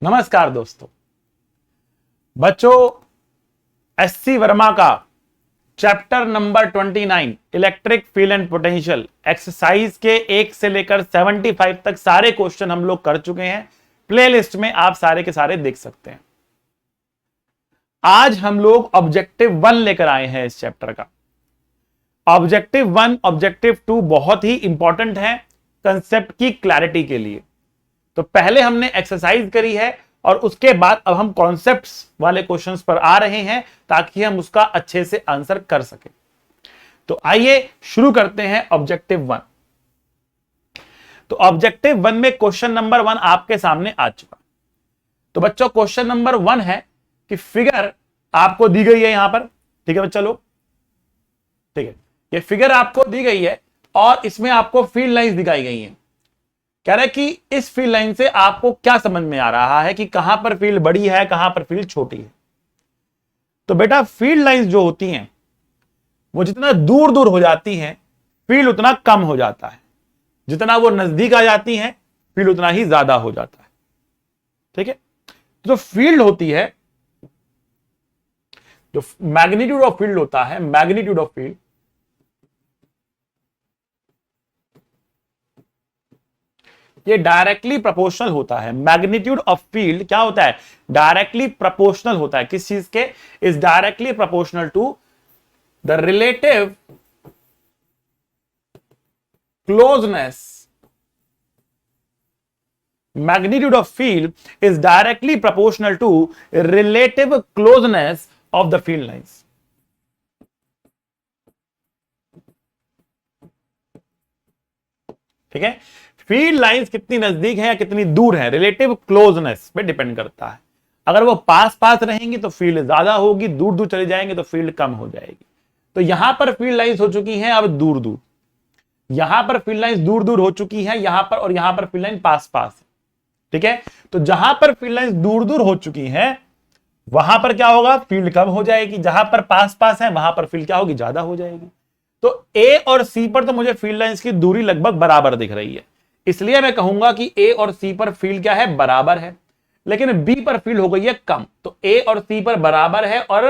नमस्कार दोस्तों। बच्चों, एससी वर्मा का chapter number 29 electric field and potential exercise के 1 से लेकर 75 तक सारे क्वेश्चन हम लोग कर चुके हैं। प्लेलिस्ट में आप सारे के सारे देख सकते हैं। आज हम लोग ऑब्जेक्टिव 1 लेकर आए हैं इस चैप्टर का। ऑब्जेक्टिव 1 ऑब्जेक्टिव 2 बहुत ही इंपॉर्टेंट है कंसेप्ट की क्लैरिटी के लिए। तो पहले हमने एक्सरसाइज करी है और उसके बाद अब हम कॉन्सेप्ट्स वाले क्वेश्चंस पर आ रहे हैं ताकि हम उसका अच्छे से आंसर कर सकें। तो आइए शुरू करते हैं ऑब्जेक्टिव 1। तो ऑब्जेक्टिव 1 में क्वेश्चन नंबर 1 आपके सामने आ चुका। तो बच्चों, क्वेश्चन नंबर 1 है कि फिगर आपको दी गई है यहां पर। ठीक है बच्चा लोग, ठीक है, ये फिगर आपको दी गई है और इसमें आपको फील्ड लाइंस दिखाई गई हैं। कह रहा है कि इस फील्ड लाइन से आपको क्या समझ में आ रहा है कि कहां पर फील्ड बड़ी है, कहां पर फील्ड छोटी है। तो बेटा, फील्ड लाइंस जो होती हैं वो जितना दूर दूर हो जाती हैं फील्ड उतना कम हो जाता है, जितना वो नजदीक आ जाती हैं फील्ड उतना ही ज्यादा हो जाता है। ठीक है, तो जो फील्ड होती है, जो मैग्नीट्यूड ऑफ फील्ड होता है, मैग्नीट्यूड ऑफ फील्ड ये डायरेक्टली प्रोपोर्शनल होता है। मैग्नीट्यूड ऑफ फील्ड क्या होता है? डायरेक्टली प्रोपोर्शनल होता है। किस चीज के? Is directly proportional to the relative closeness. Magnitude of field is directly proportional to relative closeness of the field lines. ठीक है, फील्ड लाइंस कितनी नजदीक है या कितनी दूर है, रिलेटिव क्लोजनेस पे डिपेंड करता है। अगर वो पास पास रहेंगी तो फील्ड ज्यादा होगी, दूर दूर चले जाएंगे तो फील्ड कम हो जाएगी। तो यहां पर फील्ड लाइंस हो चुकी हैं अब दूर दूर, यहां पर फील्ड लाइंस दूर दूर हो चुकी हैं यहां पर, और यहां पर फील्ड लाइन पास पास है। ठीक है, तो जहां पर फील्ड लाइंस दूर दूर हो चुकी हैं वहां पर क्या होगा? फील्ड कम हो जाएगी। जहां पर पास पास है वहां पर फील्ड क्या होगी? ज्यादा हो जाएगी। तो ए और सी पर तो मुझे फील्ड लाइंस की दूरी लगभग बराबर दिख रही है, इसलिए मैं कहूंगा कि ए और सी पर फील्ड क्या है? बराबर है। लेकिन बी पर फील्ड हो गई है कम। तो ए और सी पर बराबर है और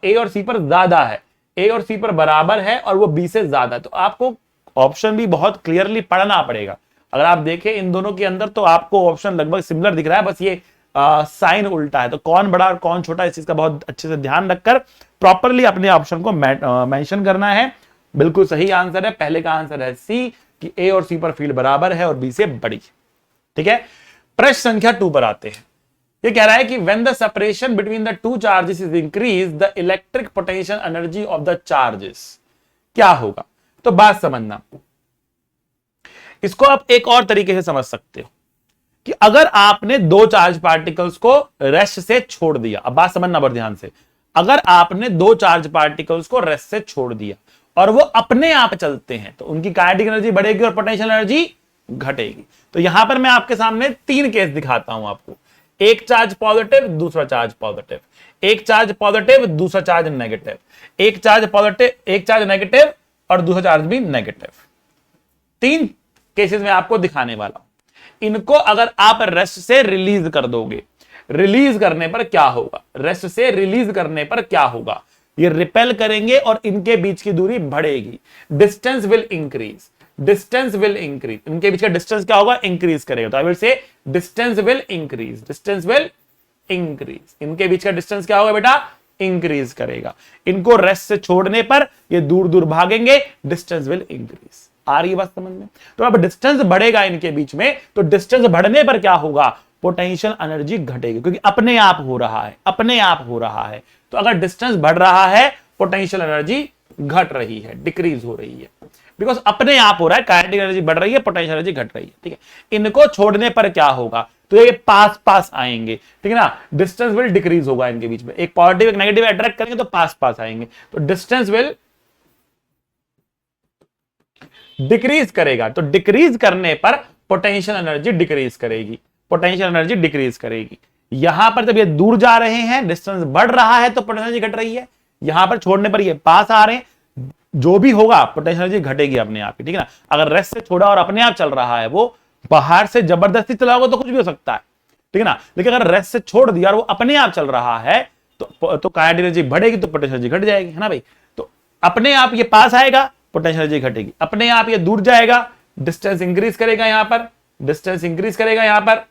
ए और सी पर ज्यादा है। ए और सी पर बराबर है और वो बी से ज्यादा है। तो आपको ऑप्शन भी बहुत क्लियरली पढ़ना पड़ेगा। अगर आप देखें इन दोनों के अंदर तो आपको ऑप्शन लगभग सिमिलर दिख रहा है, बस ये साइन उल्टा है। तो कौन बड़ा और कौन छोटा, इस चीज का बहुत अच्छे से ध्यान रखकर प्रॉपरली अपने ऑप्शन को मेंशन करना है। बिल्कुल सही आंसर है, पहले का आंसर है सी, कि ए और सी पर फील्ड बराबर है और बी से बड़ी। ठीक है, प्रश्न संख्या 2 पर आते हैं। ये कह रहा है कि when the separation between the two charges is increase the electric potential energy of the charges क्या होगा। तो बात समझना, इसको आप एक और तरीके से समझ सकते हो कि अगर आपने दो चार्ज पार्टिकल्स को रेस्ट से छोड़ दिया। अब बात समझना बड़े ध्यान से। अगर आपने दो चार्ज पार्टिकल्स को रेस्ट से छोड़ दिया और वो अपने आप चलते हैं तो उनकी काइनेटिक एनर्जी बढ़ेगी और पोटेंशियल एनर्जी घटेगी। तो यहां पर मैं आपके सामने 3 केस दिखाता हूं आपको। एक चार्ज पॉजिटिव, दूसरा चार्ज पॉजिटिव, एक चार्ज पॉजिटिव, दूसरा चार्ज नेगेटिव, एक चार्ज पॉजिटिव, एक चार्ज नेगेटिव और दूसरा चार्ज भी नेगेटिव। 3 केसेस में आपको दिखाने वाला हूं। इनको अगर आप रेस्ट से रिलीज कर दोगे, रिलीज करने पर क्या होगा? रेस्ट से रिलीज करने पर क्या होगा? ये रिपेल करेंगे और इनके बीच की दूरी बढ़ेगी। Distance will increase, distance will increase. इनके बीच का डिस्टेंस क्या होगा? इंक्रीज करेगा। तो I will say distance will increase, distance will increase. इनके बीच का डिस्टेंस क्या होगा बेटा? इंक्रीज करेगा। इनको रेस्ट से छोड़ने पर ये दूर दूर भागेंगे, डिस्टेंस विल इंक्रीज। आ रही है बात समझ में? तो अब डिस्टेंस बढ़ेगा इनके बीच में, तो डिस्टेंस बढ़ने पर क्या होगा? पोटेंशियल एनर्जी घटेगी, क्योंकि अपने आप हो रहा है, अपने आप हो रहा है। तो अगर डिस्टेंस बढ़ रहा है पोटेंशियल एनर्जी घट रही है, डिक्रीज हो रही है, बिकॉज अपने आप हो रहा है। काइनेटिक एनर्जी बढ़ रही है, पोटेंशियल एनर्जी घट रही है। ठीक है, इनको छोड़ने पर क्या होगा? तो ये पास पास आएंगे। ठीक है ना, डिस्टेंस विल डिक्रीज होगा इनके बीच में। एक पॉजिटिव एक नेगेटिव अट्रैक्ट करेंगे तो पास पास आएंगे, तो डिस्टेंस विल डिक्रीज करेगा। तो डिक्रीज करने पर पोटेंशियल एनर्जी डिक्रीज करेगी, पोटेंशियल एनर्जी डिक्रीज करेगी। यहां पर जब ये दूर जा रहे हैं, डिस्टेंस बढ़ रहा है तो पोटेंशियल एनर्जी घट रही है। यहां पर छोड़ने पर ये पास आ रहे हैं, जो भी होगा पोटेंशियल एनर्जी घटेगी अपने आप ही। ठीक है ना, अगर रेस्ट से छोड़ा और अपने आप चल रहा है, वो बाहर से जबरदस्ती चलाओगे तो कुछ भी हो सकता है। ठीक है ना। लेकिन अगर रेस्ट से छोड़ दिया और वो अपने आप चल रहा है तो काइनेटिक एनर्जी बढ़ेगी तो पोटेंशियल एनर्जी घट जाएगी, है ना भाई। तो अपने आप ये पास आएगा, पोटेंशियल एनर्जी घटेगी, अपने आप ये दूर जाएगा, डिस्टेंस इंक्रीज करेगा, यहां पर डिस्टेंस इंक्रीज करेगा यहां पर,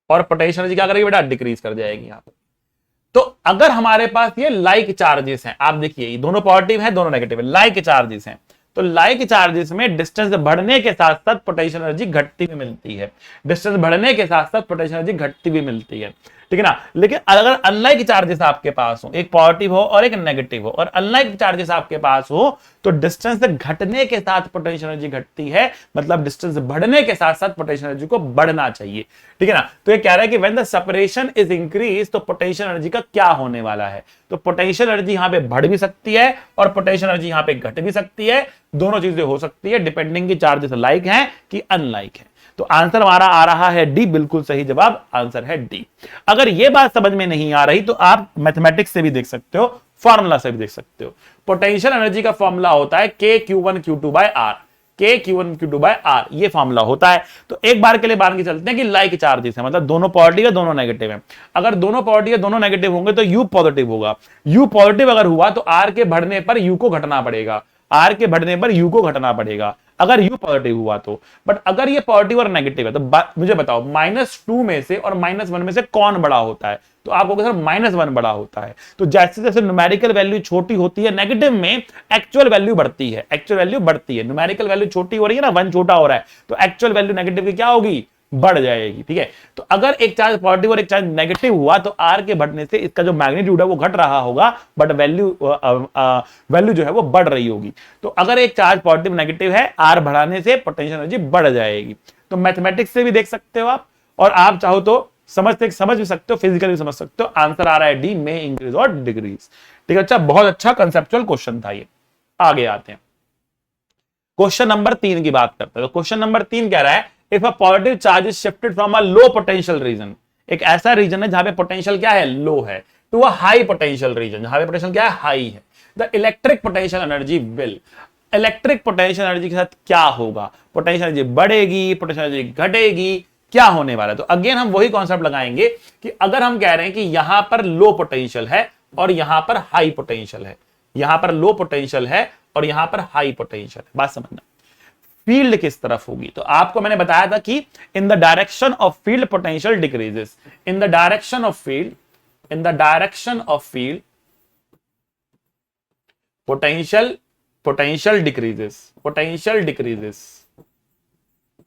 और पोटेंशियल एनर्जी क्या करेगी बेटा, डिक्रीज कर जाएगी यहां पर। तो अगर हमारे पास ये लाइक चार्जेस हैं, आप देखिए ये दोनों पॉजिटिव है दोनों नेगेटिव है, लाइक चार्जेस हैं, तो लाइक चार्जेस में डिस्टेंस बढ़ने के साथ साथ पोटेंशियल एनर्जी घटती भी मिलती है, डिस्टेंस बढ़ने के साथ साथ पोटेंशियल एनर्जी घटती भी मिलती है, ठीक है ना। लेकिन अगर अनलाइक चार्जेस आपके पास हो, एक पॉजिटिव हो और एक नेगेटिव हो, और अनलाइक चार्जेस आपके पास हो तो डिस्टेंस घटने के साथ पोटेंशियल एनर्जी घटती है, मतलब डिस्टेंस बढ़ने के साथ साथ पोटेंशियल एनर्जी को बढ़ना चाहिए, ठीक है ना। तो ये कह रहा है कि when the separation is increase, तो पोटेंशियल एनर्जी का क्या होने वाला है, तो पोटेंशियल एनर्जी यहां पे बढ़ भी सकती है और पोटेंशियल एनर्जी यहां पे घट भी सकती है, दोनों चीजें हो सकती है डिपेंडिंग की चार्जेस लाइक हैं कि अनलाइक है। तो आंसर हमारा आ रहा है डी, बिल्कुल सही जवाब आंसर है डी। अगर यह बात समझ में नहीं आ रही तो आप मैथमेटिक्स से भी देख सकते हो, फॉर्मूला से भी देख सकते हो। पोटेंशियल एनर्जी का फॉर्मूला होता है के Q1 Q2 बाय आर, के Q1 Q2 बाय आर, ये फॉर्मूला होता है। तो एक बार के लिए मान के चलते हैं कि लाइक चार्जेस है, मतलब दोनों पॉजिटिव है दोनों नेगेटिव है। अगर दोनों पॉजिटिव है दोनों नेगेटिव होंगे तो यू पॉजिटिव होगा, यू पॉजिटिव अगर हुआ तो आर के बढ़ने पर यू को घटना पड़ेगा, आर के बढ़ने पर यू को घटना पड़ेगा अगर यू पॉजिटिव हुआ तो। बट अगर ये पॉजिटिव और नेगेटिव है तो मुझे बताओ -2 में से और -1 में से कौन बड़ा होता है, तो आप कहोगे सर -1 बड़ा होता है। तो जैसे जैसे न्यूमेरिकल वैल्यू छोटी होती है नेगेटिव में, एक्चुअल वैल्यू बढ़ती है, एक्चुअल वैल्यू बढ़ती है, न्यूमेरिकल वैल्यू छोटी हो रही है ना, 1 छोटा हो रहा है, तो एक्चुअल वैल्यू नेगेटिव की क्या होगी, बढ़ जाएगी, ठीक है। तो अगर एक चार्ज पॉजिटिव और एक चार्ज नेगेटिव हुआ तो आर के बढ़ने से इसका जो मैग्नीट्यूड है वो घट रहा होगा, बट वैल्यू जो है वो बढ़ रही होगी। तो अगर एक चार्ज पॉजिटिव नेगेटिव है, आर बढ़ाने से पोटेंशियल एनर्जी बढ़ जाएगी। तो मैथमेटिक्स से भी देख सकते हो आप, और आप चाहो तो समझ भी सकते हो, फिजिकल भी समझ सकते हो। आंसर आ रहा है डी, में इंक्रीज और डिक्रीज, ठीक है। अच्छा, बहुत अच्छा कंसेप्चुअल क्वेश्चन था ये। आगे आते हैं, क्वेश्चन नंबर 3 की बात करते हैं। तो क्वेश्चन नंबर 3 कह रहा है if a positive charge is shifted from a low potential region, एक ऐसा रीजन है जहां पे पोटेंशियल क्या है, लो है, to a high potential region, जहां पे पोटेंशियल क्या है, हाई है, the electric potential energy will, electric potential energy के साथ क्या होगा, पोटेंशियल एनर्जी बढ़ेगी, पोटेंशियल एनर्जी घटेगी, क्या होने वाला है। तो अगेन हम वही कॉन्सेप्ट लगाएंगे कि अगर हम कह रहे हैं कि यहां पर लो पोटेंशियल है और यहां पर हाई पोटेंशियल है, यहां पर लो पोटेंशियल है और यहां पर हाई पोटेंशियल है, बात समझना, फील्ड किस तरफ होगी। तो आपको मैंने बताया था कि in the direction of field potential decreases, in the direction of field, in the direction of field potential decreases, potential decreases,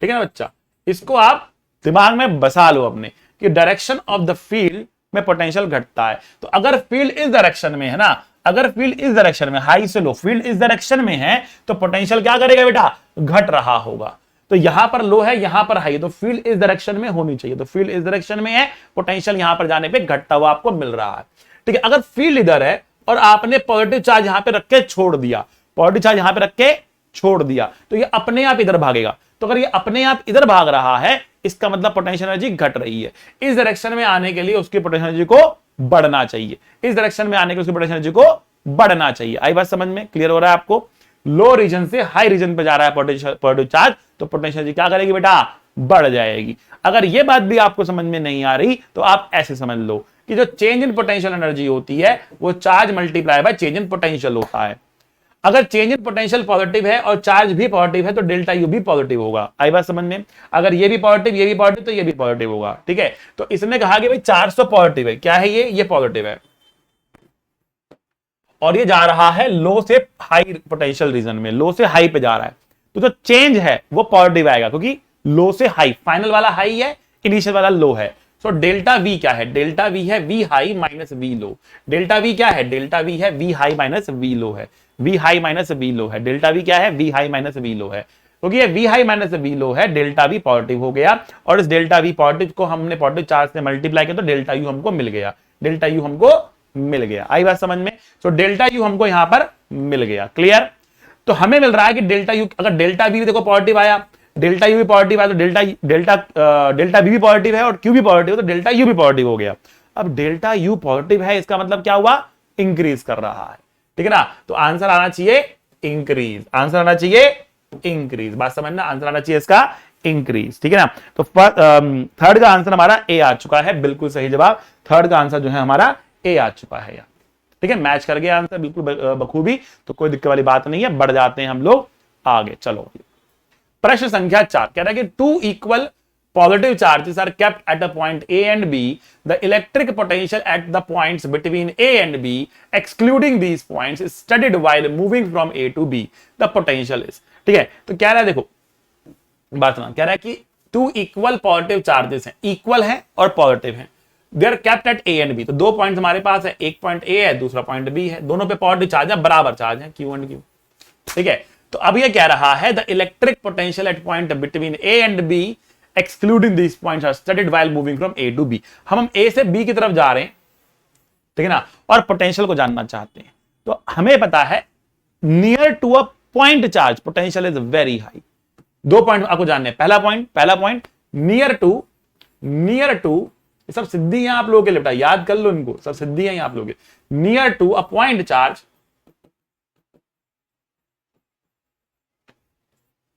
ठीक है ना बच्चा। इसको आप दिमाग में बसा लो अपने कि डायरेक्शन ऑफ द फील्ड में पोटेंशियल घटता है। तो अगर फील्ड इस डायरेक्शन में है ना, अगर फील्ड इस डायरेक्शन में, हाई से लो, फील्ड इस डायरेक्शन में है तो पोटेंशियल क्या करेगा बेटा, घट रहा होगा। तो यहां पर लो है यहां पर हाई, तो फील्ड इस डायरेक्शन में होनी चाहिए, तो फील्ड इस डायरेक्शन में है, पोटेंशियल यहां पर जाने पे घटता हुआ आपको मिल रहा है, ठीक है। अगर फील्ड इधर है और आपने पॉजिटिव चार्ज यहां पे रख के छोड़ दिया, पॉजिटिव चार्ज यहां पे रख के छोड़ दिया, तो ये अपने आप इधर भागेगा। तो अगर ये अपने आप इधर भाग रहा है, इसका मतलब पोटेंशियल एनर्जी घट रही है। इस डायरेक्शन में आने के लिए उसकी पोटेंशियल एनर्जी को बढ़ना चाहिए, इस डायरेक्शन में आने के लिए उसकी पोटेंशियल एनर्जी को बढ़ना चाहिए। आई बात समझ में, क्लियर हो रहा है आपको। लो रीजन से हाई रीजन पे जा रहा है पॉजिटिव चार्ज, तो पोटेंशियल एनर्जी क्या करेगी बेटा, बढ़ जाएगी। अगर ये बात भी आपको समझ में नहीं आ रही तो आप ऐसे समझ लो कि जो चेंज इन पोटेंशियल एनर्जी होती है वो charge multiply by change in potential होता है। अगर चेंज इन पोटेंशियल पॉजिटिव है और चार्ज भी पॉजिटिव है तो डेल्टा यू भी पॉजिटिव होगा। आई बात समझ में। अगर ये भी पॉजिटिव ये भी पॉजिटिव तो ये भी पॉजिटिव होगा, ठीक है। तो इसने कहा कि भाई 400 पॉजिटिव है, क्या है ये पॉजिटिव है और ये जा रहा है लो से हाई पोटेंशियल रीजन में, लो से हाई पे जा रहा है, तो जो चेंज है वो पॉजिटिव आएगा क्योंकि लो से हाई, फाइनल वाला हाई है, इनिशियल वाला लो है। तो डेल्टा वी क्या है, डेल्टा वी है V high minus V low. Delta V क्या है, डेल्टा वी है V high minus V low है, V high minus V low है। डेल्टा वी क्या है, V high minus V low है, क्योंकि ये V high minus V low है, डेल्टा वी पॉजिटिव हो गया और इस डेल्टा वी पॉजिटिव को हमने पॉजिटिव चार्ज से मल्टीप्लाई किया तो डेल्टा यू हमको मिल गया, डेल्टा यू हमको मिल गया। आई बात समझ में। तो डेल्टा यू हमको यहां पर मिल गया, क्लियर। तो हमें मिल रहा है कि डेल्टा यू, अगर डेल्टा वी देखो पॉजिटिव आया, डेल्टा यू भी पॉजिटिव आया तो डेल्टा वी भी पॉजिटिव है और क्यू भी पॉजिटिव, तो डेल्टा यू भी पॉजिटिव हो गया। अब डेल्टा यू पॉजिटिव है, इसका मतलब क्या हुआ, इंक्रीज कर रहा है, ठीक है ना। तो आंसर आना चाहिए इंक्रीज, आंसर आना चाहिए इंक्रीज। बात समझना, आंसर आना चाहिए इसका इंक्रीज, ठीक है ना। तो थर्ड का आंसर हमारा ए आ चुका है, बिल्कुल सही जवाब। थर्ड का आंसर जो है हमारा ए आ चुका है यार, ठीक है, मैच कर गया आंसर बिल्कुल बखूबी, तो कोई दिक्कत वाली बात नहीं है। बढ़ जाते हैं हम लोग आगे, चलो। प्रश्न संख्या 4 कह रहा है कि two equal positive charges are kept at a point A and B. The electric potential at the points between A and B, excluding these points, is studied while moving from A to B. The potential is, ठीक है। तो कह रहा है, देखो बात सुना, कह रहा है कि टू इक्वल पॉजिटिव चार्जेस हैं, इक्वल है और पॉजिटिव हैं, they are kept at A and B. तो दो पॉइंट हमारे पास है, एक पॉइंट ए है, दूसरा पॉइंट बी है, दोनों पे पॉजिटिव चार्ज है, बराबर चार्ज है, क्यू एंड क्यू, ठीक है। तो अब ये कह रहा है the electric potential at point between A and B excluding these points are studied while moving from A to B. हम A से B की तरफ जा रहे हैं, ठीक है ना, और पोटेंशियल को जानना चाहते हैं। तो हमें पता है near to a point charge potential is very high. दो पॉइंट आपको जानने हैं, पहला पॉइंट नियर टू, ये सब सिद्धि है आप लोगों के लिए बेटा, याद कर लो इनको, सब सिद्धि है आप लोगों के। Near to a point charge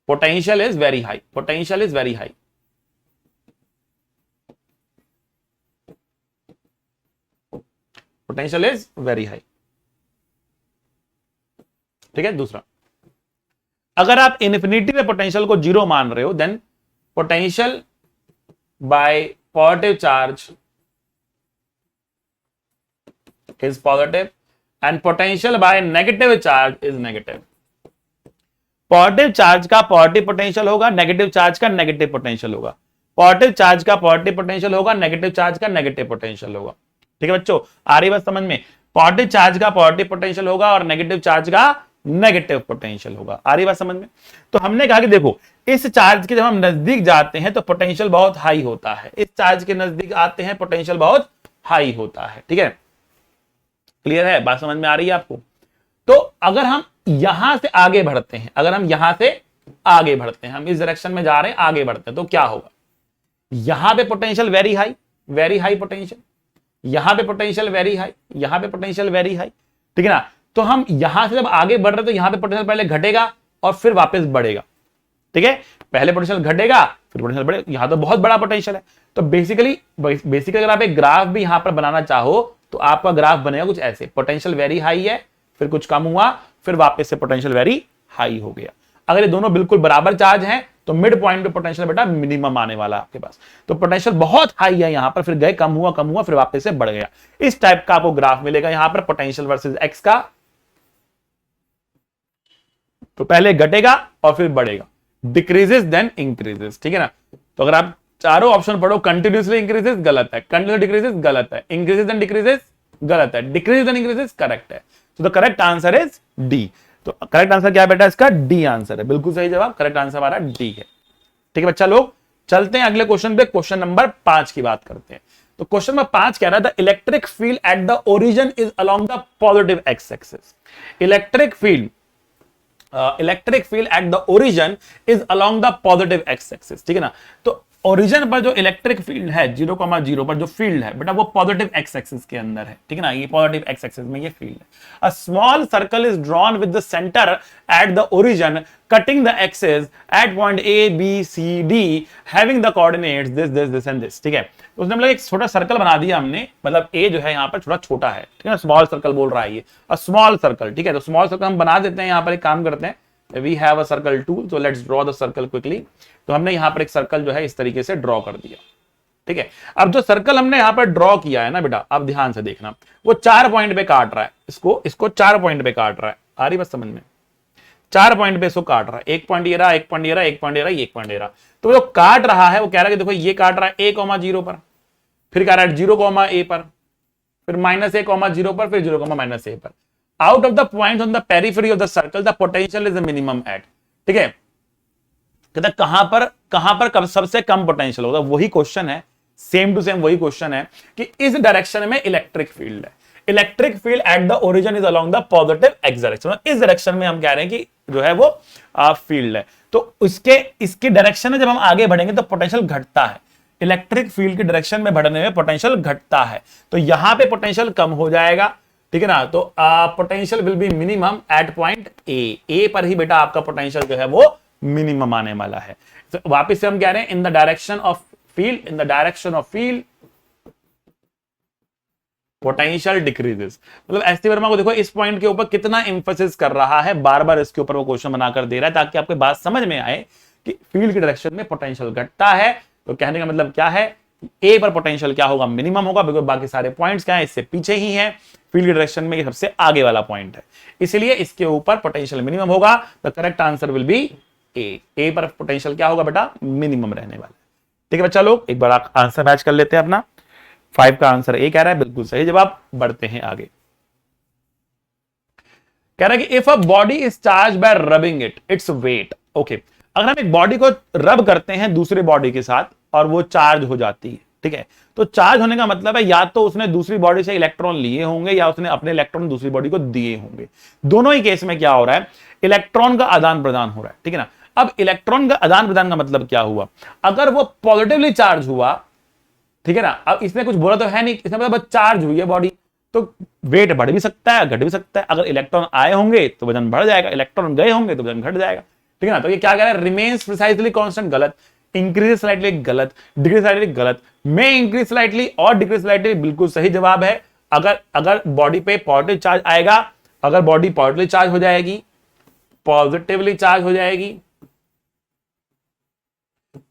potential is very high, potential is very high. Potential is very high, ठीक है। दूसरा, अगर आप इन्फिनिटी में पोटेंशियल को जीरो मान रहे हो, then potential by positive charge is positive and potential by negative charge is negative. Positive charge का पॉजिटिव पोटेंशियल होगा, नेगेटिव चार्ज का नेगेटिव पोटेंशियल होगा। पॉजिटिव चार्ज का पॉजिटिव पोटेंशियल होगा, नेगेटिव चार्ज का नेगेटिव पोटेंशियल होगा, ठीक है बच्चों, आ रही बात समझ में। पॉजिटिव चार्ज का पॉजिटिव पोटेंशियल होगा और नेगेटिव चार्ज का नेगेटिव पोटेंशियल होगा, आ रही बात समझ में। तो हमने कहा कि देखो, इस चार्ज के जब हम नजदीक जाते हैं तो पोटेंशियल बहुत हाई होता है, इस चार्ज के नजदीक आते हैं पोटेंशियल बहुत हाई होता है, ठीक है। क्लियर है, बात समझ में आ रही है आपको। तो अगर हम यहां से आगे बढ़ते हैं, अगर हम यहां से आगे बढ़ते हैं, हम इस डायरेक्शन में जा रहे हैं, आगे बढ़ते हैं, तो क्या होगा, यहां पे पोटेंशियल वेरी हाई पोटेंशियल, यहां पे पोटेंशियल वेरी हाई, यहां पे पोटेंशियल वेरी हाई, ठीक है ना। तो हम यहां से जब आगे बढ़ रहे तो यहां पे पोटेंशियल पहले घटेगा और फिर वापस बढ़ेगा, ठीक है। पहले पोटेंशियल घटेगा फिर पोटेंशियल बढ़ेगा, यहां तो बहुत बड़ा पोटेंशियल है। तो बेसिकली अगर आप एक ग्राफ भी यहां पर बनाना चाहो तो आपका ग्राफ बनेगा कुछ ऐसे, पोटेंशियल वेरी हाई है, फिर कुछ कम हुआ, फिर वापस से पोटेंशियल वेरी हाई हो गया। अगर ये दोनों बिल्कुल बराबर चार्ज हैं तो मिड पॉइंट पे पोटेंशियल बेटा मिनिमम आने वाला है आपके पास। तो पोटेंशियल बहुत हाई है यहां पर, फिर गए कम हुआ फिर वापस से बढ़ गया। इस टाइप का आपको ग्राफ मिलेगा यहां पर पोटेंशियल वर्सेस एक्स का। तो पहले घटेगा और फिर बढ़ेगा, डिक्रीजेस देन इंक्रीजेस, ठीक है ना। तो अगर आप चारों ऑप्शन पढ़ो, कंटिन्यूसली इंक्रीजेस गलत है, कंटिन्यूसली डिक्रीजेस गलत है, इंक्रीजेस देन डिक्रीजेस गलत है, डिक्रीज देन इंक्रीजेस करेक्ट है। तो the correct answer is D. तो करेक्ट आंसर क्या है बेटा, इसका डी आंसर है, बिल्कुल सही जवाब, करेक्ट आंसर हमारा डी है, ठीक है बच्चा लोग। चलते हैं अगले क्वेश्चन पे, क्वेश्चन नंबर 5 की बात करते हैं। तो क्वेश्चन नंबर 5 कह रहा है the electric field at the origin is along the positive x axis. Electric field at the origin is along the positive x axis, ठीक है ना। तो ओरिजिन पर जो इलेक्ट्रिक फील्ड है 0,0 पर जो फील्ड है बेटा वो पॉजिटिव एक्स एक्सिस के अंदर है, ठीक है ना, ये पॉजिटिव एक्स एक्सिस में ये फील्ड है। A small circle is drawn with the centre at the origin cutting the axis at point A B C D having the coordinates this and this, ठीक है। तो उसने मतलब एक छोटा सर्कल बना दिया हमने, मतलब ए जो है यहाँ पर थोड़ा छोटा है, ठीक है ना, स्मॉल सर्कल बोल रहा है ये, अ स्मॉल सर्कल, ठीक है। तो स्मॉल सर्कल हम बना देते हैं, यहाँ पर एक काम करते हैं, we have a circle tool, so let's draw the circle quickly. तो हमने यहां पर एक सर्कल जो है इस तरीके से ड्रॉ कर दिया, ठीक है। अब जो सर्कल हमने यहां पर ड्रॉ किया है ना बेटा, अब ध्यान से देखना, वो 4 पॉइंट पे काट रहा है, इसको 4 पॉइंट पे काट रहा है, आ रही बस समझ में, 4 पॉइंट पे इसको काट रहा है, एक पॉइंट ये रहा, एक पॉइंट ये रहा, एक पॉइंट ये रहा, एक पॉइंट ये रहा। तो जो काट रहा है वो कह रहा है कि देखो ये काट रहा है a,0 पर, फिर कह रहा है 0,a पर, फिर -a,0 पर, फिर 0,-a पर। Out of the point on the periphery of the circle the potential is minimum at, ठीक है। कहता कहां पर कब सबसे कम पोटेंशियल होगा, वही क्वेश्चन है, सेम टू सेम वही क्वेश्चन है कि इस डायरेक्शन में इलेक्ट्रिक फील्ड है, electric field at the origin is along the positive x direction, इस डायरेक्शन में हम कह रहे हैं कि जो है वो फील्ड है। तो इसके डायरेक्शन में जब हम आगे बढ़ेंगे तो पोटेंशियल घटता है, इलेक्ट्रिक फील्ड की डायरेक्शन में बढ़ने में पोटेंशियल घटता है, तो यहां पे पोटेंशियल कम हो जाएगा, ठीक है ना। तो potential will be minimum at point A पर ही बेटा आपका पोटेंशियल जो है वो मिनिमम आने वाला है। तो वापस से हम कह रहे हैं in the direction of field, in the direction of field potential decreases. मतलब एसटी वर्मा को देखो इस पॉइंट के ऊपर कितना इंफोसिस कर रहा है, बार बार इसके ऊपर वो क्वेश्चन बनाकर दे रहा है ताकि आपको बात समझ में आए कि फील्ड की डायरेक्शन में पोटेंशियल घटता है। तो कहने का मतलब क्या है, ए पर पोटेंशियल क्या होगा, मिनिमम होगा, बिकॉज बाकी सारे पॉइंट्स क्या है इससे पीछे ही है, फील्ड की डायरेक्शन में सबसे आगे वाला पॉइंट है, इसलिए इसके ऊपर पोटेंशियल मिनिमम होगा। The correct answer will be A पर पोटेंशियल क्या होगा बेटा, मिनिमम रहने वाला है। ठीक है बच्चा लोग, एक बार आंसर मैच कर लेते हैं अपना। 5 का आंसर ए कह रहा है, बिल्कुल सही जवाब। बढ़ते हैं आगे। कह रहा है कि if a body is charge by rubbing its weight. Okay, अगर हम एक बॉडी को रब करते हैं दूसरे बॉडी के साथ और वो चार्ज हो जाती है, ठीक है, तो चार्ज होने का मतलब है या तो उसने दूसरी बॉडी से इलेक्ट्रॉन लिए होंगे या उसने अपने इलेक्ट्रॉन दूसरी बॉडी को दिए होंगे। दोनों ही केस में क्या हो रहा है, इलेक्ट्रॉन का आदान प्रदान हो रहा है। ठीक है ना। अब इलेक्ट्रॉन का आदान प्रदान का मतलब क्या हुआ, अगर वो पॉजिटिवली चार्ज हुआ, ठीक है ना, अब इसने कुछ बोला तो है नहीं, इसने मतलब चार्ज हुई है बॉडी, तो वेट बढ़ भी सकता है घट भी सकता है। अगर इलेक्ट्रॉन आए होंगे तो वजन बढ़ जाएगा, इलेक्ट्रॉन गए होंगे तो वजन घट जाएगा। ठीक है ना। तो ये क्या कह रहा है, रिमेन्स प्रिसाइजली कांस्टेंट गलत, इंक्रीज स्लाइटली गलत, डिक्रीज स्लाइटली गलत, में इंक्रीज स्लाइटली और डिक्रीज स्लाइटली बिल्कुल सही जवाब है। अगर बॉडी पे पॉजिटिव चार्ज आएगा, अगर बॉडी पॉजिटिवली चार्ज हो जाएगी, पॉजिटिवली चार्ज हो जाएगी,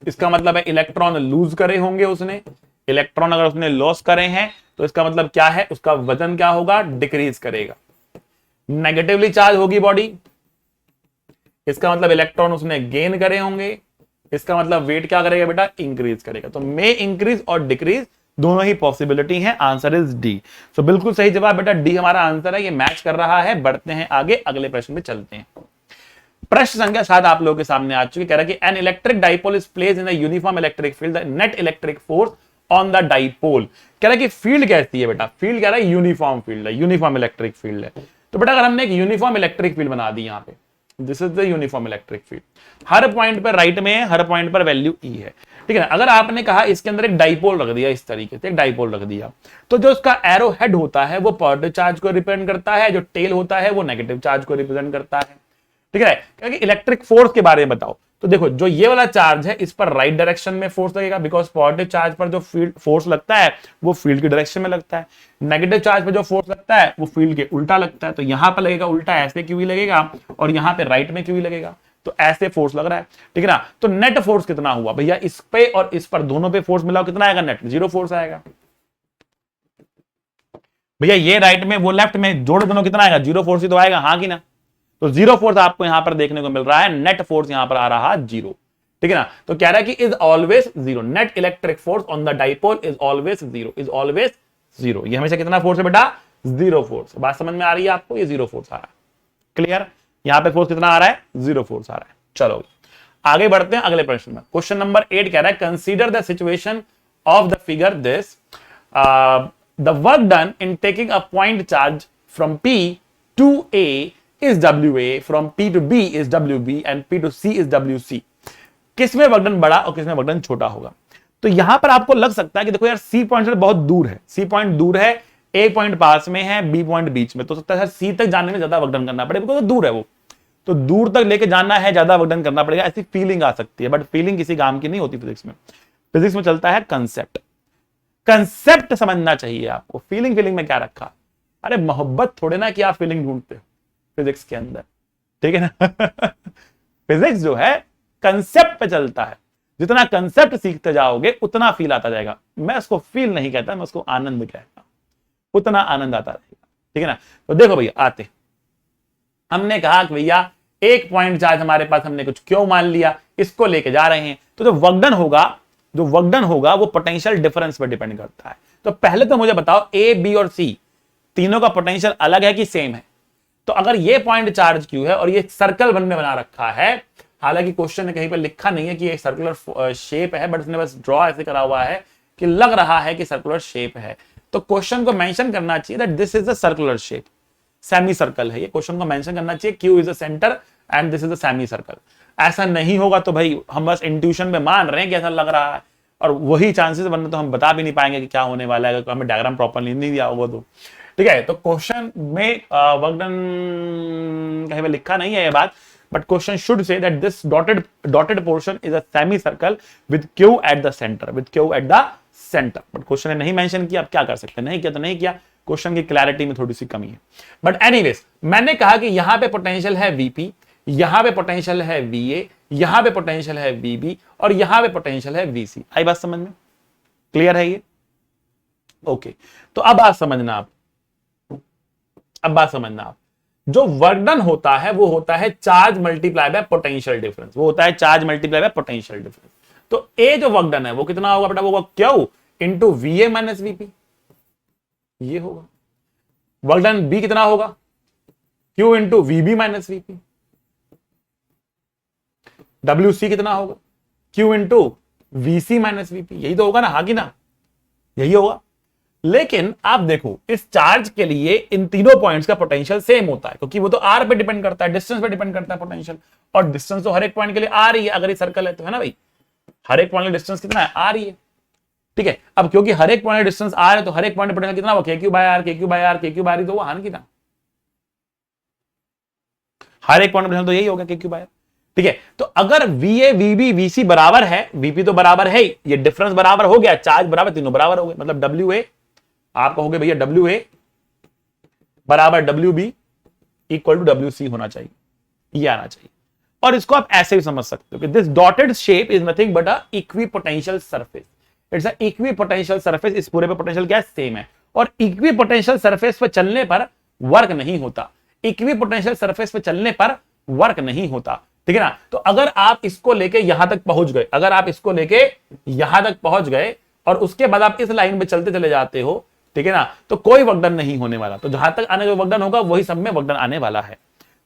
इसका मतलब है इलेक्ट्रॉन लूज करे होंगे उसने। इलेक्ट्रॉन अगर उसने लॉस करे हैं तो इसका मतलब क्या है, उसका वजन क्या होगा, डिक्रीज करेगा। नेगेटिवली चार्ज होगी बॉडी, इसका मतलब इलेक्ट्रॉन उसने गेन करे होंगे, इसका मतलब वेट क्या करेगा बेटा, इंक्रीज करेगा। तो मे इंक्रीज और डिक्रीज दोनों ही पॉसिबिलिटी है। Answer is D. सो बिल्कुल सही जवाब बेटा, डी हमारा आंसर है, ये मैच कर रहा है। बढ़ते हैं आगे, अगले प्रश्न में चलते हैं। प्रश्न संख्या 7 आप लोगों के सामने आ चुकी, कह रहा है कि an electric dipole is placed in the uniform electric field, the net electric force on the dipole. कह रहा है कि फील्ड कैसी है बेटा, फील्ड कह रहा है यूनिफॉर्म फील्ड है, यूनिफॉर्म इलेक्ट्रिक फील्ड है। तो बेटा अगर हमने एक यूनिफॉर्म इलेक्ट्रिक फील्ड बना दी यहां पे, this is the uniform electric field, her point पर राइट में है, हर पॉइंट पर वैल्यू ई है। ठीक है ना। अगर आपने कहा इसके अंदर एक डाइपोल रख दिया, इस तरीके से एक डाइपोल रख दिया, तो जो उसका एरो हेड होता है वो पॉजिटिव चार्ज को रिप्रेजेंट करता है, जो टेल होता है वो नेगेटिव चार्ज को रिप्रेजेंट करता है। ठीक है। क्योंकि इलेक्ट्रिक फोर्स के बारे में बताओ, तो देखो जो ये वाला चार्ज है इस पर राइट डायरेक्शन में फोर्स लगेगा, बिकॉज पॉजिटिव चार्ज पर जो फील्ड फोर्स लगता है वो फील्ड की डायरेक्शन में लगता है। नेगेटिव चार्ज पर जो फोर्स लगता है वो फील्ड के उल्टा लगता है। तो यहां पर लगेगा उल्टा, ऐसे क्यों ही लगेगा, और यहां पे राइट में क्यों ही लगेगा, तो ऐसे फोर्स लग रहा है। ठीक है ना। तो नेट फोर्स कितना हुआ भैया, इस पे और इस पर दोनों पे फोर्स मिलाओ, कितना आएगा नेट, 0 फोर्स आएगा। भैया ये राइट में वो लेफ्ट में जोड़ो दोनों, कितना आएगा, 0 फोर्स ही तो आएगा, हाँ कि ना। तो 0 फोर्स आपको यहां पर देखने को मिल रहा है, नेट फोर्स यहां पर आ रहा है 0। ठीक है ना। तो कह रहा है कि is always 0, net electric force on the dipole is always 0, is always 0। ये हमेशा कितना फोर्स है बेटा, 0 फोर्स। बात समझ में आ रही है आपको, ये 0 फोर्स आ रहा है, क्लियर। यहां पे फोर्स कितना आ रहा है, 0 फोर्स आ रहा है। चलो आगे बढ़ते हैं अगले प्रश्न में। क्वेश्चन नंबर 8 कह रहा है, consider the situation of the figure this, the work done in taking a point charge from P to A is WA, from P to B is WB and P to C is WC। किसमें work done बड़ा और किसमें work done छोटा होगा। तो यहां पर आपको लग सकता है कि देखो यार सी पॉइंट से बहुत दूर है, सी पॉइंट दूर है, ए पॉइंट पास में है, बी पॉइंट बीच में, तो सकता है सी तक जाने में ज्यादा वर्क डन करना पड़ेगा, बिकॉज दूर है वो, तो दूर तक लेके जाना है, ज्यादा वर्क डन करना पड़ेगा, ऐसी फीलिंग आ सकती है। बट फीलिंग किसी काम की नहीं होती फिजिक्स में। फिजिक्स में चलता है कंसेप्ट, कंसेप्ट समझना चाहिए आपको। फीलिंग फीलिंग में क्या रखा, अरे मोहब्बत थोड़े ना कि आप फीलिंग ढूंढते हो फिजिक्स के अंदर, ठीक है ना। फिजिक्स जो है कंसेप्ट पे चलता है, जितना कंसेप्ट सीखते जाओगे उतना फील आता जाएगा। मैं उसको फील नहीं कहता, मैं उसको आनंद कहता हूं, उतना आनंद आता रहेगा। ठीक है ना। तो देखो भैया आते, हमने कहा कि भैया एक पॉइंट चार्ज हमारे पास, हमने कुछ क्यों मान लिया, इसको लेके जा रहे हैं, तो जो वर्क डन होगा, जो वर्क डन होगा वो पोटेंशियल डिफरेंस पर डिपेंड करता है। तो पहले तो मुझे बताओ ए बी और सी तीनों का पोटेंशियल अलग है कि सेम है। तो अगर ये पॉइंट चार्ज क्यू है और ये सर्कल वन में बना रखा है, हालांकि क्वेश्चन ने कहीं पर लिखा नहीं है कि ये सर्कुलर शेप है, बट उसने बस ड्रॉ ऐसे करा हुआ है कि लग रहा है कि सर्कुलर शेप है। तो क्वेश्चन को मेंशन करना चाहिए that this is the circular shape, semi circle है ये। क्वेश्चन को मेंशन करना चाहिए Q is the centre and this is the semi circle. ऐसा नहीं होगा तो भाई हम बस इंट्यूशन में मान रहे हैं कि ऐसा लग रहा है, और वही चांसेस, वरना तो हम बता भी नहीं पाएंगे कि क्या होने वाला है, हमें डायग्राम प्रॉपरली नहीं दिया होगा तो। ठीक है। तो क्वेश्चन में वर्क डन कहीं पे लिखा नहीं है ये बात, but question should say that this dotted portion is a semicircle with Q at the center, with Q at the center. But question ने नहीं मेंशन किया, अब क्या कर सकते हैं, नहीं किया तो नहीं किया, क्वेश्चन की क्लैरिटी में थोड़ी सी कमी है। बट एनीवेज मैंने कहा कि यहां पे पोटेंशियल है Vp, यहां पे पोटेंशियल है Va, यहां पे पोटेंशियल है Vb और यहां पे पोटेंशियल है Vc। आई बात समझ में? क्लियर है ये? ओके तो अब बात समझना आप, जो वर्क डन होता है वो होता है charge multiply by potential difference, वो होता है charge multiply by potential difference. तो ए जो वर्क डन है वो कितना होगा बेटा, वो होगा Q into VA minus VP, ये होगा। वर्क डन बी कितना होगा, Q into VB minus VP। WC कितना होगा, Q into VC minus VP, यही तो होगा ना, हाँ कि ना, यही होगा। लेकिन आप देखो इस चार्ज के लिए इन तीनों पॉइंट्स का पोटेंशियल सेम होता है, क्योंकि वो तो R पे डिपेंड करता है, डिस्टेंस पे डिपेंड करता है पोटेंशियल, और डिस्टेंस तो हर एक पॉइंट के लिए R ही है, अगर ये सर्कल है तो, है ना भाई, हर एक पॉइंट का डिस्टेंस कितना है, R ही है, ठीक है। अब क्योंकि हर एक पॉइंट डिस्टेंस R है तो हर एक पॉइंट पोटेंशियल कितना होगा, KQ by R, KQ by R, KQ by R, तो वो हान की ना, हर एक पॉइंट पोटेंशियल तो यही होगा KQ बाय R, ठीक है। तो अगर VA VB VC बराबर है, VP तो बराबर है, ये डिफरेंस बराबर हो गया, चार्ज बराबर, तीनों बराबर हो गए, मतलब WA आप कहोगे भैया WA बराबर WB इक्वल टू WC होना चाहिए, ये आना चाहिए। और इसको आप ऐसे भी समझ सकते हो कि this dotted shape is nothing but a equipotential surface, it's a equipotential surface. इस पूरे पे पोटेंशियल क्या है, सेम है, और इक्विपोटेंशियल सरफेस पे चलने पर वर्क नहीं होता, इक्विपोटेंशियल सरफेस पे चलने पर वर्क नहीं होता, ठीक है ना। तो अगर आप इसको लेके यहां तक पहुंच गए, अगर आप इसको लेके यहां तक पहुंच गए और उसके बाद आप इस लाइन पे चलते चले जाते हो, ठीक है ना, तो कोई वर्कडन नहीं होने वाला। तो जहां तक आने जो वर्कडन होगा वही सब में वर्कडन आने वाला है।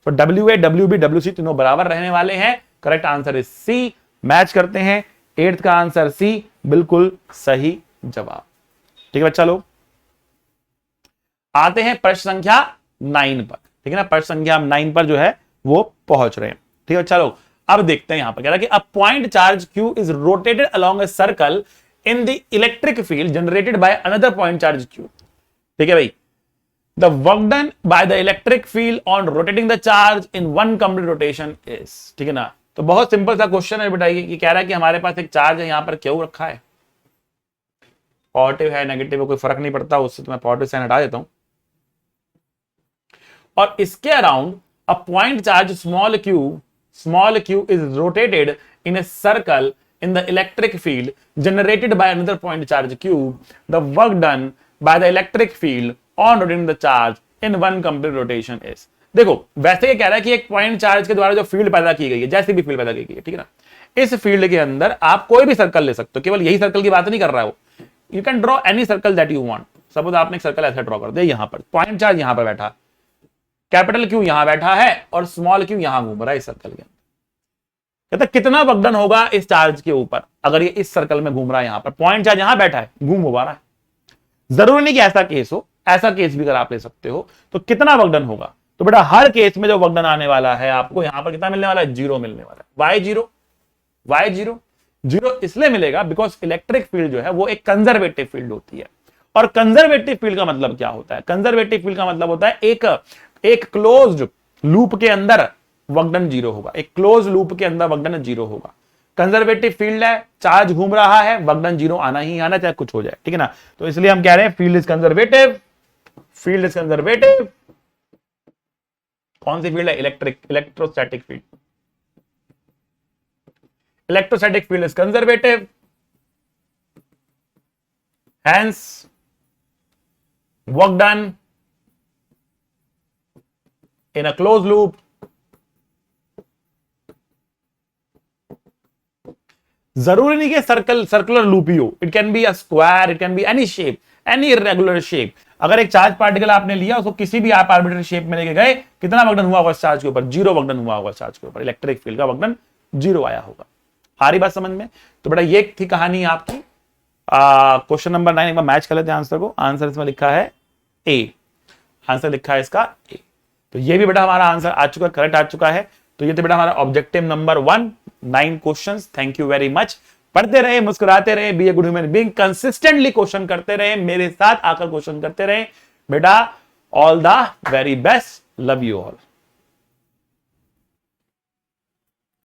तो WA WB WC तीनों बराबर रहने वाले हैं। Correct answer is C. Match करते हैं, 8th का आंसर सी बिल्कुल सही जवाब। ठीक है बच्चा लोग, आते हैं प्रश्न संख्या 9 पर, ठीक है ना। प्रश्न संख्या 9 पर जो है वो पहुंच रहे हैं, ठीक है बच्चा लोग। अब देखते हैं यहां पर कह रहा है कि अ point charge Q is rotated along a circle in the electric field generated by another point charge Q, ठीक है भाई। The work done by the electric field on rotating the charge in one complete rotation is, ठीक है ना। तो बहुत simple सा question है बेटा, ये कह रहा है कि हमारे पास एक चार्ज है, यहां पर Q रखा है, पॉजिटिव है नेगेटिव है कोई फर्क नहीं पड़ता, उससे तो मैं पॉजिटिव साइन हटा देता हूं, और इसके around a point charge small q is rotated in a circle in the electric field generated by another point charge Q. The work done by the electric field on rotating the charge in one complete rotation is, देखो वैसे ये कह रहा है कि एक point charge के द्वारा जो फील्ड पैदा की गई है, जैसी भी फील्ड पैदा की गई है, ठीक है ना, इस फील्ड के अंदर आप कोई भी सर्कल ले सकते हो, केवल यही सर्कल की बात नहीं कर रहा है वो, you can draw any circle that you want. Suppose आपने एक सर्कल ऐसा ड्रॉ कर दिया, यहां पर पॉइंट चार्ज यहां पर बैठा, कैपिटल Q यहां बैठा है और स्मॉल q यहां घूम रहा है इस सर्कल के अंदर। कहता कितना वर्कडन होगा इस चार्ज के ऊपर अगर ये इस सर्कल में घूम रहा है, यहां पर पॉइंट चार्ज यहां बैठा है, घूम हो रहा है। जरूरी नहीं कि ऐसा केस हो, ऐसा केस भी अगर आप ले सकते हो, तो कितना वर्कडन होगा, तो बेटा हर केस में जो वर्कडन आने वाला है आपको यहां पर कितना मिलने वाला है, 0 मिलने वाला है। वाई जीरो इसलिए मिलेगा बिकॉज इलेक्ट्रिक फील्ड जो है वो एक कंजर्वेटिव फील्ड होती है। और कंजर्वेटिव फील्ड का मतलब क्या होता है, कंजर्वेटिव फील्ड का मतलब होता है एक क्लोज्ड लूप के अंदर वर्कडन 0 होगा, एक क्लोज लूप के अंदर वर्कडन 0 होगा। कंजर्वेटिव फील्ड है, चार्ज घूम रहा है, वर्कडन 0 आना ही आना, चाहे कुछ हो जाए, ठीक है ना। तो इसलिए हम कह रहे हैं field is conservative, field is conservative. कौन सी फील्ड है, electrostatic field, electrostatic field is conservative, hence work done in a closed loop जरूरी नहीं कि सर्कुलर लूप ही हो, it can be a square, it can be any shape, any irregular shape. अगर एक charge particle आपने लिया, उसको किसी भी आप आर्बिट्ररी शेप में लेके गए, कितना वर्कडन हुआ होगा चार्ज के ऊपर, 0 वर्कडन हुआ होगा चार्ज के ऊपर, इलेक्ट्रिक फील्ड का वर्कडन 0 आया होगा। आ रही बात समझ में। तो बेटा ये थी कहानी आपकी। क्वेश्चन नंबर 9 एक बार मैच कर लेते हैं आंसर को। आंसर इसमें लिखा है ए, आंसर लिखा है इसका ए। तो ये भी बेटा हमारा आंसर आ चुका, करेक्ट आ चुका है। तो ये तो बेटा हमारा objective number 1, 9 questions. Thank you very much. पढ़ते रहे, मुस्कुराते रहे, be a good human being, consistently question करते रहे, मेरे साथ आकर क्वेश्चन करते रहे बेटा। All the very best, love you all.